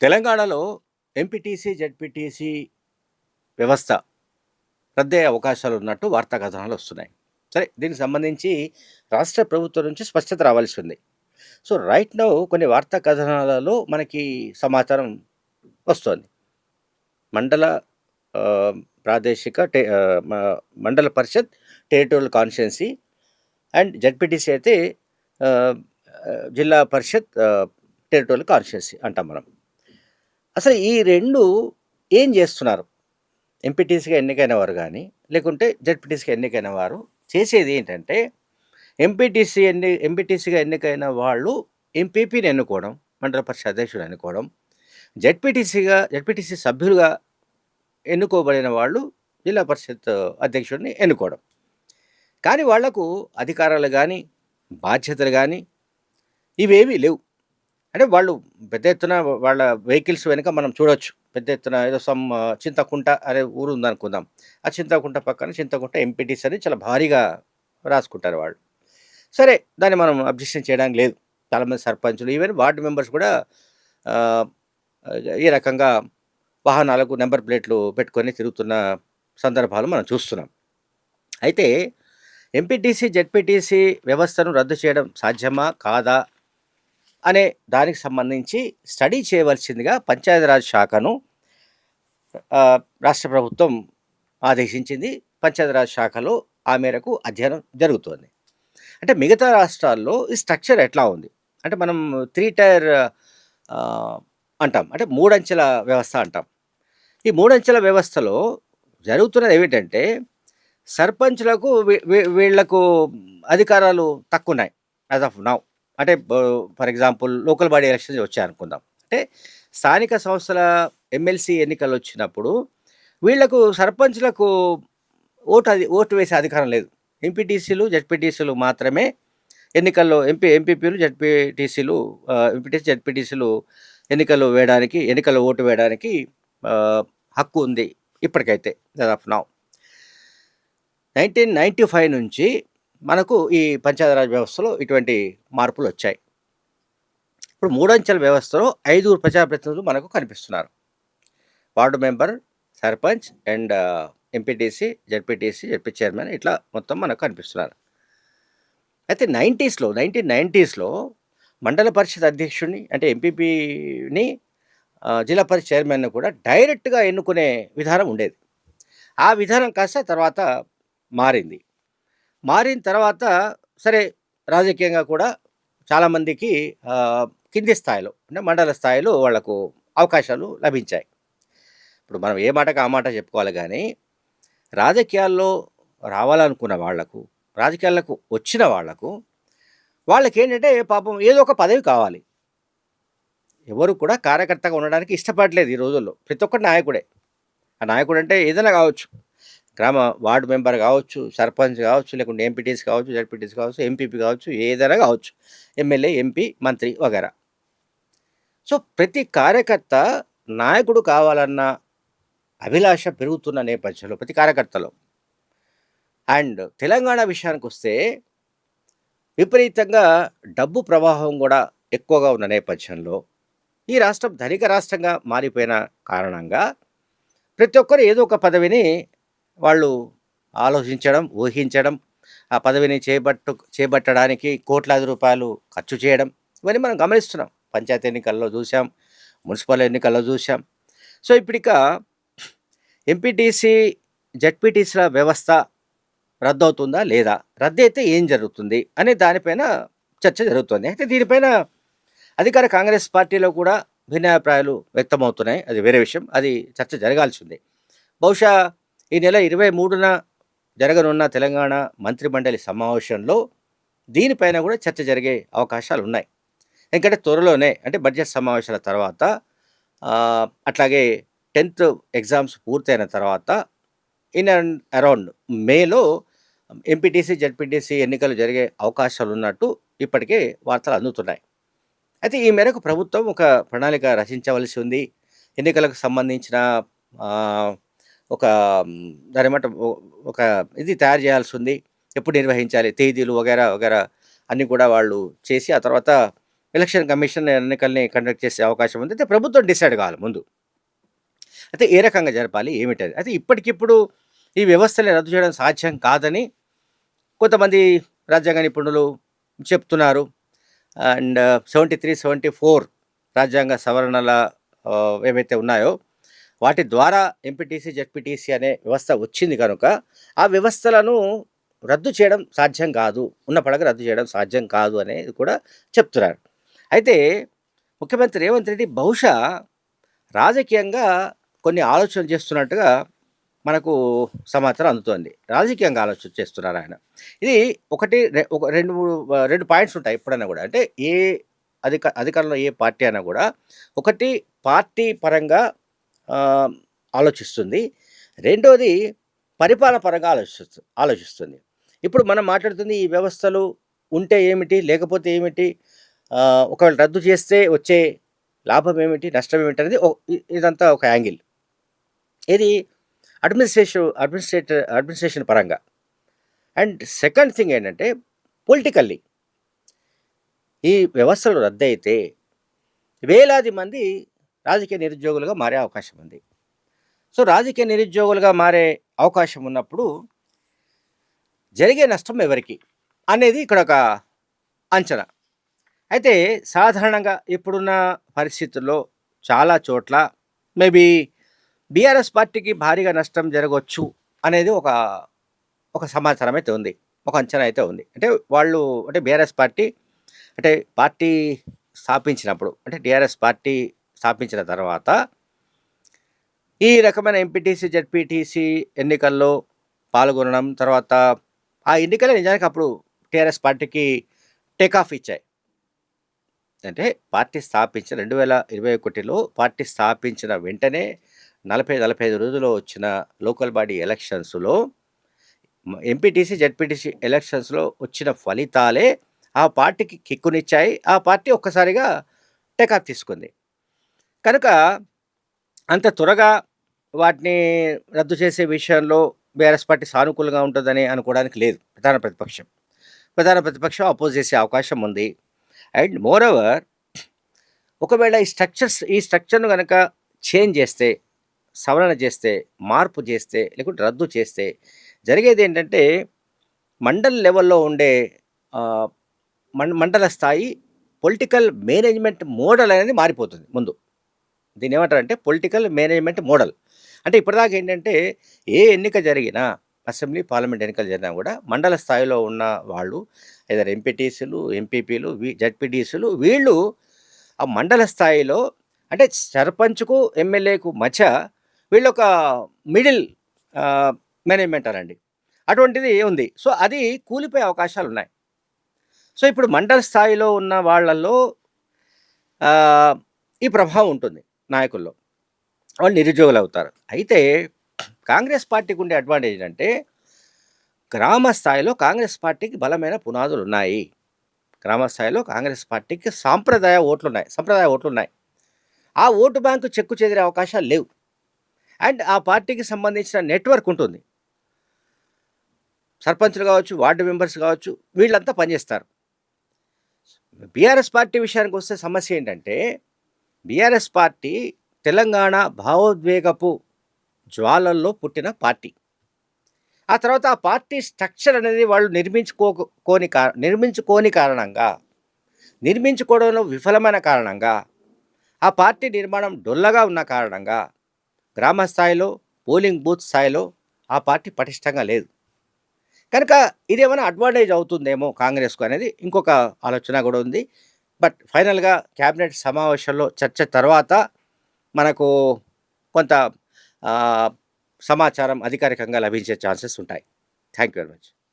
తెలంగాణలో MPTC, ZPTC వ్యవస్థ రద్దయ్యే అవకాశాలున్నట్టు వార్తా కథనాలొస్తున్నాయి. సరే, దీనికి సంబంధించి రాష్ట్ర ప్రభుత్వం నుంచి స్పష్టత రావాల్సి ఉంది. సో, రైట్ నౌ కొన్ని వార్తా కథనాలలో మనకి సమాచారం వస్తోంది. మండల ప్రాదేశిక మండల పరిషత్ టెరిటోరియల్ కాన్స్టిట్యుయెన్సీ అండ్ జెడ్పీటీసీ అయితే ఆహ్, జిల్లా పరిషత్ టెరిటోరియల్ కాన్స్టిట్యుయెన్సీ అంటాం మనం. అసలు ఈ 2 ఏం జేస్తున్నారు? ఎంపీటీసీగా ఎన్నికైన వారు గానీ, లేకుంటే జెడ్పీటీసీగా ఎన్నికైన వారు చేసేది ఏంటంటే, ఎంపీటీసీగా ఎన్నికైన వాళ్ళు ఎంపీపీని ఎన్నుకోవడం, మండల పరిషత్ అధ్యక్షుడిని ఎన్నుకోవడం, జెడ్పీటీసీ సభ్యులుగా ఎన్నుకోబడిన వాళ్ళు జిల్లా పరిషత్ అధ్యక్షుడిని ఎన్నుకోవడం. కానీ వాళ్లకు అధికారాలు గానీ, బాధ్యతలు గానీ ఇవేవీ లేవు. అంటే వాళ్ళు పెద్ద ఎత్తున వాళ్ళ వెహికల్స్ వెనక మనం చూడొచ్చు. పెద్ద ఎత్తున ఏదో చింతకుంట అనే ఊరు ఉందనుకుందాం. ఆ చింతకుంట పక్కన చింతకుంట ఎంపీటీసీ అని చాలా భారీగా రాసుకుంటారు వాళ్ళు. సరే, దాన్ని మనం అబ్జెక్షన్ చేయడానికి లేదు. చాలామంది సర్పంచులు, ఈవెన్ వార్డు మెంబర్స్ కూడా ఆహ్, ఈ రకంగా వాహనాలకు నంబర్ ప్లేట్లు పెట్టుకొని తిరుగుతున్న సందర్భాలు మనం చూస్తున్నాం. అయితే ఎంపీటీసీ, జెడ్పీటీసీ వ్యవస్థను రద్దు చేయడం సాధ్యమా? కాదా? అనే దానికి సంబంధించి స్టడీ చేయవలసిందిగా పంచాయతీరాజ్ శాఖను రాష్ట్ర ప్రభుత్వం ఆదేశించింది. పంచాయతీరాజ్ శాఖలో ఆ మేరకు అధ్యయనం జరుగుతోంది. అంటే మిగతా రాష్ట్రాల్లో ఈ స్ట్రక్చర్ ఎట్లా ఉంది? అంటే మనం 3 టైర్ అంటాం. అంటే 3 అంచెల వ్యవస్థ అంటాం. ఈ 3 అంచెల వ్యవస్థలో జరుగుతున్నది ఏమిటంటే, సర్పంచ్‌లకు వీళ్లకు అధికారాలు తక్కువున్నాయి యాజ్ ఆఫ్ నౌ. అంటే for example local body elections వచ్చాయనుకుందాం. అంటే స్థానిక సంస్థల ఎమ్మెల్సీ ఎన్నికలు వచ్చినప్పుడు వీళ్లకు సర్పంచ్‌లకు ఓటు వేసే అధికారం లేదు. ఎంపీటీసీలు, జెడ్పీటీసీలు మాత్రమే ఎన్నికల్లో ఎంపీపీలు, జెడ్పీటీసీలు ఎన్నికల్లో ఓటు వేయడానికి హక్కు ఉంది ఇప్పటికైతే యాజ్ ఆఫ్ నౌ. 1995 నుంచి మనకు ఈ పంచాయతీరాజ్ వ్యవస్థలో ఇటువంటి మార్పులు వచ్చాయి. ఇప్పుడు 3 అంచెల వ్యవస్థలో 5 ప్రజాప్రతినిధులు మనకు కనిపిస్తున్నారు. Ward member, sarpanch and MPTC, ZP chairman ఇట్లా మొత్తం మనకు కనిపిస్తున్నారు. అయితే 1990స్లో మండల పరిషత్ అధ్యక్షుడిని అంటే ఎంపీపీని, జిల్లా పరిషత్ చైర్మన్‌ని కూడా డైరెక్ట్‌గా ఎన్నుకునే విధానం ఉండేది. ఆ విధానం కాస్త తర్వాత మారింది. మారిన తర్వాత సరే, రాజకీయంగా కూడా చాలామందికి కింది స్థాయిలో అంటే మండల స్థాయిలో వాళ్లకు అవకాశాలు లభించాయి. ఇప్పుడు మనం ఏ మాటకు ఆ మాట చెప్పుకోవాలి కానీ, రాజకీయాల్లో రావాలనుకున్న వాళ్లకు, రాజకీయాలకు వచ్చిన వాళ్ళకేంటంటే పాపం ఏదో ఒక పదవి కావాలి. ఎవరు కూడా కార్యకర్తగా ఉండడానికి ఇష్టపడలేదు ఈ రోజుల్లో. ప్రతి ఒక్కరు నాయకుడే. ఆ నాయకుడు అంటే ఏదైనా కావచ్చు. వార్డు మెంబర్ కావచ్చు, సర్పంచ్ కావచ్చు, లేకుంటే ఎంపీటీసీ కావచ్చు, జెడ్పీటీసీ కావచ్చు, ఎంపీపీ కావచ్చు, ఏదైనా కావచ్చు. ఎమ్మెల్యే, ఎంపీ, మంత్రి వగైరా. సో, ప్రతి కార్యకర్త నాయకుడు కావాలన్న అభిలాష పెరుగుతున్న నేపథ్యంలో ప్రతి కార్యకర్తలో అండ్ తెలంగాణ విషయానికొస్తే విపరీతంగా డబ్బు ప్రవాహం కూడా ఎక్కువగా ఉన్న నేపథ్యంలో ఈ రాష్ట్రం ధనిక రాష్ట్రంగా మారిపోయిన కారణంగా ప్రతి ఒక్కరు ఏదో ఒక పదవిని వాళ్ళు ఆలోచించడం, ఊహించడం, ఆ పదవిని చేపట్టడానికి కోట్లాది రూపాయలు ఖర్చు చేయడం, ఇవన్నీ మనం గమనిస్తున్నాం. పంచాయతీ ఎన్నికల్లో చూసాం, మున్సిపల్ ఎన్నికల్లో చూసాం. సో, ఇప్పుడిక ఎంపీటీసీ, జెడ్పీటీసీల వ్యవస్థ రద్దవుతుందా లేదా? రద్దయితే ఏం జరుగుతుంది అనే దానిపైన చర్చ జరుగుతుంది. అయితే దీనిపైన అధికార కాంగ్రెస్ పార్టీలో కూడా భిన్నాభిప్రాయాలు వ్యక్తమవుతున్నాయి. అది వేరే విషయం. అది చర్చ జరగాల్సిందే. బహుశా ఈ నెల 23న జరగనున్న తెలంగాణ మంత్రిమండలి సమావేశంలో దీనిపైన కూడా చర్చ జరిగే అవకాశాలు ఉన్నాయి. ఎందుకంటే త్వరలోనే అంటే బడ్జెట్ సమావేశాల తర్వాత, అట్లాగే 10th ఎగ్జామ్స్ పూర్తయిన తర్వాత ఇన్ అండ్ అరౌండ్ మేలో ఎంపీటీసీ, జెడ్పీటీసీ ఎన్నికలు జరిగే అవకాశాలు ఉన్నట్టు ఇప్పటికే వార్తలు అందుతున్నాయి. అయితే ఈ మేరకు ప్రభుత్వం ఒక ప్రణాళిక రచించవలసి ఉంది. ఎన్నికలకు సంబంధించిన ఒక దానేమంటాం ఒక ఇది తయారు చేయాల్సి ఉంది. ఎప్పుడు నిర్వహించాలి, తేదీలు వగైరా వగైరా అన్నీ కూడా వాళ్ళు చేసి, ఆ తర్వాత ఎలక్షన్ కమిషన్ ఎన్నికల్ని కండక్ట్ చేసే అవకాశం ఉంది. అయితే ప్రభుత్వం డిసైడ్ కావాలి ముందు. అయితే ఏ రకంగా జరపాలి ఏమిటది? అయితే ఇప్పటికిప్పుడు ఈ వ్యవస్థని రద్దు చేయడం సాధ్యం కాదని కొంతమంది రాజ్యాంగ నిపుణులు చెప్తున్నారు. అండ్ 73, 74 రాజ్యాంగ సవరణల ఏవైతే ఉన్నాయో వాటి ద్వారా ఎంపీటీసీ, జెడ్పీటీసీ అనే వ్యవస్థ వచ్చింది కనుక ఆ వ్యవస్థలను రద్దు చేయడం సాధ్యం కాదు. ఉన్న పడగ రద్దు చేయడం సాధ్యం కాదు అనేది కూడా చెప్తున్నారు. అయితే ముఖ్యమంత్రి రేవంత్ రెడ్డి బహుశా రాజకీయంగా కొన్ని ఆలోచనలు చేస్తున్నట్టుగా మనకు సమాచారం అందుతోంది. రాజకీయంగా ఆలోచన చేస్తున్నారు ఆయన. ఇది ఒకటి ఒక 2, 3 పాయింట్స్ ఉంటాయి ఎప్పుడైనా కూడా. అంటే ఏ అధికారంలో ఏ పార్టీ అయినా కూడా ఒకటి పార్టీ పరంగా ఆలోచిస్తుంది. రెండోది పరిపాలన పరంగా ఆలోచిస్తుంది. ఇప్పుడు మనం మాట్లాడుతుంది ఈ వ్యవస్థలు ఉంటే ఏమిటి? లేకపోతే ఏమిటి? ఒకవేళ రద్దు చేస్తే వచ్చే లాభం ఏమిటి? నష్టం ఏమిటి? అనేది ఇదంతా ఒక యాంగిల్. ఇది అడ్మినిస్ట్రేషన్ పరంగా. అండ్ సెకండ్ థింగ్ ఏంటంటే పొలిటికల్లీ ఈ వ్యవస్థలు రద్దయితే వేలాది మంది రాజకీయ నిరుద్యోగులుగా మారే అవకాశం ఉంది. సో రాజకీయ నిరుద్యోగులుగా మారే అవకాశం ఉన్నప్పుడు జరిగే నష్టం ఎవరికి అనేది ఇక్కడ ఒక అంచనా. అయితే సాధారణంగా ఇప్పుడున్న పరిస్థితుల్లో చాలా చోట్ల మేబీ బీఆర్ఎస్ పార్టీకి భారీగా నష్టం జరగవచ్చు అనేది ఒక సమాచారం అయితే ఉంది. ఒక అంచనా అయితే ఉంది. అంటే వాళ్ళు అంటే బీఆర్ఎస్ పార్టీ అంటే పార్టీ స్థాపించినప్పుడు అంటే టీఆర్ఎస్ పార్టీ స్థాపించిన తర్వాత ఈ రకమైన ఎంపీటీసీ, జెడ్పీటీసీ ఎన్నికల్లో పాల్గొనడం, తర్వాత ఆ ఎన్నికలే నిజానికి అప్పుడు టీఆర్ఎస్ పార్టీకి టేక్ ఆఫ్ ఇచ్చాయి. అంటే పార్టీ స్థాపించిన 2021లో పార్టీ స్థాపించిన వెంటనే 45 రోజుల్లో వచ్చిన లోకల్ బాడీ ఎలక్షన్స్‌లో ఎంపీటీసీ, జెడ్పీటీసీ ఎలక్షన్స్‌లో వచ్చిన ఫలితాలే ఆ పార్టీకి కిక్కునిచ్చాయి. ఆ పార్టీ ఒక్కసారిగా టేక్ ఆఫ్ తీసుకుంది. కనుక అంత త్వరగా వాటిని రద్దు చేసే విషయంలో బీఆర్ఎస్ పార్టీ సానుకూలంగా ఉంటుందని అనుకోవడానికి లేదు. ప్రధాన ప్రతిపక్షం అపోజ్ చేసే అవకాశం ఉంది. అండ్ మోరోవర్ ఒకవేళ ఈ స్ట్రక్చర్‌ను గనక చేంజ్ చేస్తే, సవరణ చేస్తే, మార్పు చేస్తే, లేకుంటే రద్దు చేస్తే జరిగేదేంటంటే మండల్ లెవెల్‌లో ఉండే మండల స్థాయి పొలిటికల్ మేనేజ్మెంట్ మోడల్ అనేది మారిపోతుంది ముందు. దీన్నేమంటారంటే పొలిటికల్ మేనేజ్మెంట్ మోడల్. అంటే ఇప్పటిదాకా ఏంటంటే ఏ ఎన్నిక జరిగినా అసెంబ్లీ, పార్లమెంట్ ఎన్నికలు జరిగినా కూడా మండల స్థాయిలో ఉన్న వాళ్ళు ఏదైనా ఎంపీటీసీలు, ఎంపీపీలు, జెడ్పీటీసీలు వీళ్ళు ఆ మండల స్థాయిలో అంటే సర్పంచ్‌కు, ఎమ్మెల్యేకు మధ్య వీళ్ళొక మిడిల్ మేనేజ్మెంట్ అనండి. అటువంటిది ఉంది. సో అది కూలిపోయే అవకాశాలున్నాయి. సో ఇప్పుడు మండల స్థాయిలో ఉన్న వాళ్ళల్లో ఈ ప్రభావం ఉంటుంది నాయకుల్లో. వాళ్ళు నిరుద్యోగులవుతారు. అయితే కాంగ్రెస్ పార్టీకి ఉండే అడ్వాంటేజ్ ఏంటంటే గ్రామ స్థాయిలో కాంగ్రెస్ పార్టీకి బలమైన పునాదులున్నాయి. గ్రామ స్థాయిలో కాంగ్రెస్ పార్టీకి సంప్రదాయ ఓట్లున్నాయి. ఆ ఓటు బ్యాంకు చెక్కు చెదిరే అవకాశాలు లేవు. అండ్ ఆ పార్టీకి సంబంధించిన నెట్వర్క్ ఉంటుంది. సర్పంచులు కావచ్చు, వార్డు మెంబర్స్ కావచ్చు, వీళ్ళంతా పనిచేస్తారు. బీఆర్ఎస్ పార్టీ విషయానికి వస్తే సమస్య ఏంటంటే బీఆర్ఎస్ పార్టీ తెలంగాణ భావోద్వేగపు జ్వాలల్లో పుట్టిన పార్టీ. ఆ తర్వాత ఆ పార్టీ స్ట్రక్చర్ అనేది వాళ్ళు నిర్మించుకోవడంలో విఫలమైన కారణంగా, ఆ పార్టీ నిర్మాణం డొల్లగా ఉన్న కారణంగా గ్రామ స్థాయిలో, పోలింగ్ బూత్ స్థాయిలో ఆ పార్టీ పటిష్టంగా లేదు. కనుక ఇదేమైనా అడ్వాంటేజ్ అవుతుందేమో కాంగ్రెస్‌కు అనేది ఇంకొక ఆలోచన కూడా ఉంది. బట్ ఫైనల్‌గా క్యాబినెట్ సమావేశంలో చర్చ తర్వాత మనకు కొంత సమాచారం అధికారికంగా లభించే ఛాన్సెస్ ఉంటాయి. Thank you very much.